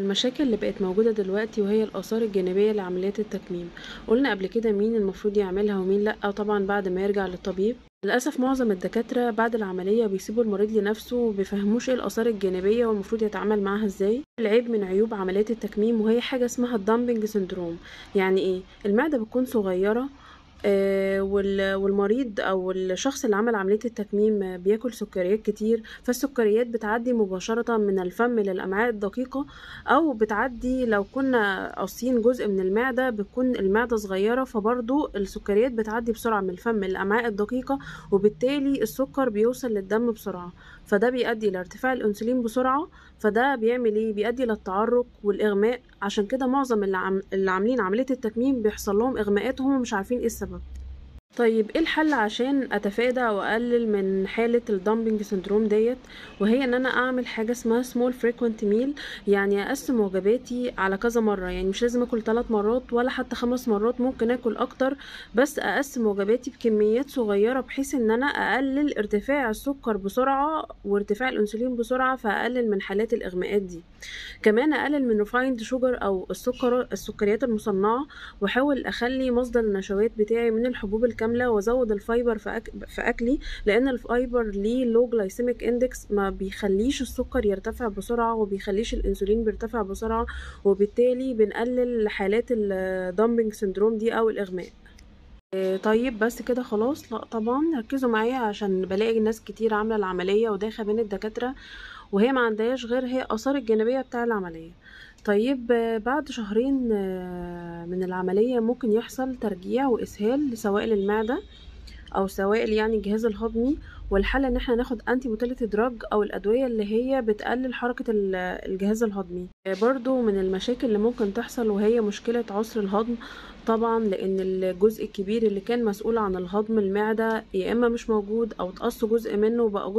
المشاكل اللي بقت موجودة دلوقتي وهي الآثار الجانبية لعمليات التكميم. قلنا قبل كده مين المفروض يعملها ومين لأ، طبعا بعد ما يرجع للطبيب. للأسف معظم الدكاترة بعد العملية بيسيبوا المريض لنفسه ومبيفهموش ايه الآثار الجانبية والمفروض يتعامل معاها ازاي. العيب من عيوب عمليات التكميم وهي حاجة اسمها الدامبنج سندروم. يعني ايه؟ المعدة بتكون صغيرة، والمريض او الشخص اللي عمل عملية التكميم بياكل سكريات كتير، فالسكريات بتعدي مباشرة من الفم للأمعاء الدقيقة، او بتعدي لو كنا قاصين جزء من المعدة بتكون المعدة صغيرة، فبرضو السكريات بتعدي بسرعة من الفم للأمعاء الدقيقة، وبالتالي السكر بيوصل للدم بسرعة، فده بيؤدي لارتفاع الأنسولين بسرعة. فده بيعمل ايه؟ بيؤدي للتعرق والإغماء. عشان كده معظم اللي عاملين عملية التكميم بيحصل لهم إغماءات وهم مش عارفين ايه السبب. طيب ايه الحل عشان اتفادى او اقلل من حالة الدامبنج سندروم ديت؟ وهي ان انا اعمل حاجة اسمها سمول فريكوينت ميل، يعني اقسم وجباتي على كذا مرة، يعني مش لازم اكل 3 مرات ولا حتى 5 مرات، ممكن اكل اكتر، بس اقسم وجباتي بكميات صغيرة بحيث ان انا اقلل ارتفاع السكر بسرعة وارتفاع الانسولين بسرعة، فاقلل من حالات الاغماءات دي. كمان اقلل من ريفايند شوجر او السكريات المصنعه، واحاول اخلي مصدر النشويات بتاعي من الحبوب الكامله، وازود الفايبر في اكلي، لان الفايبر ليه لو جلايسيميك اندكس، ما بيخليش السكر يرتفع بسرعه وبيخليش الانسولين بيرتفع بسرعه، وبالتالي بنقلل حالات الدامبنج سندروم دي او الاغماء. طيب بس كده خلاص؟ لا طبعا، ركزوا معايا عشان بلاقي ناس كتير عامله العمليه وداخله بين الدكاتره وهي ما عندهاش غير هي آثار الجانبية بتاع العملية. طيب بعد شهرين من العملية ممكن يحصل ترجيع وإسهال لسوائل المعدة او سوائل يعني الجهاز الهضمي، والحل ان احنا ناخد انتي موتيليتي دراج او الادويه اللي هي بتقلل حركه الجهاز الهضمي. برضو من المشاكل اللي ممكن تحصل وهي مشكله عسر الهضم، طبعا لان الجزء الكبير اللي كان مسؤول عن الهضم المعده يا اما مش موجود او تقص جزء منه وبقى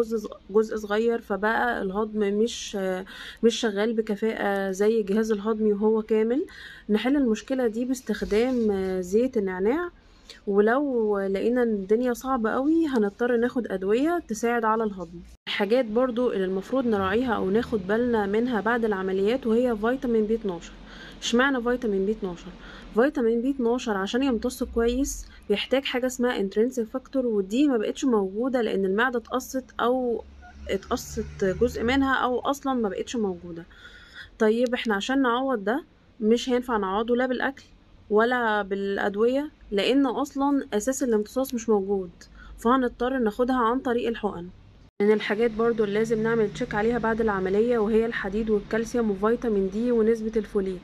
جزء صغير، فبقى الهضم مش شغال بكفاءه زي الجهاز الهضمي وهو كامل. نحل المشكله دي باستخدام زيت النعناع، ولو لقينا ان الدنيا صعبة قوي هنضطر ناخد ادوية تساعد على الهضم. الحاجات برضو اللي المفروض نراعيها او ناخد بالنا منها بعد العمليات وهي فيتامين بي 12. اشمعنى فيتامين بي 12؟ فيتامين بي 12 عشان يمتص كويس بيحتاج حاجة اسمها انترنسيك فاكتور، ودي ما بقتش موجودة لان المعدة اتقصت جزء منها او اصلا ما بقتش موجودة. طيب احنا عشان نعوض ده مش هينفع نعوضه لا بالاكل ولا بالادويه، لان اصلا اساس الامتصاص مش موجود، فهنضطر ناخدها عن طريق الحقن. من الحاجات برضو اللي لازم نعمل تشيك عليها بعد العمليه وهي الحديد والكالسيوم وفيتامين دي ونسبه الفوليت.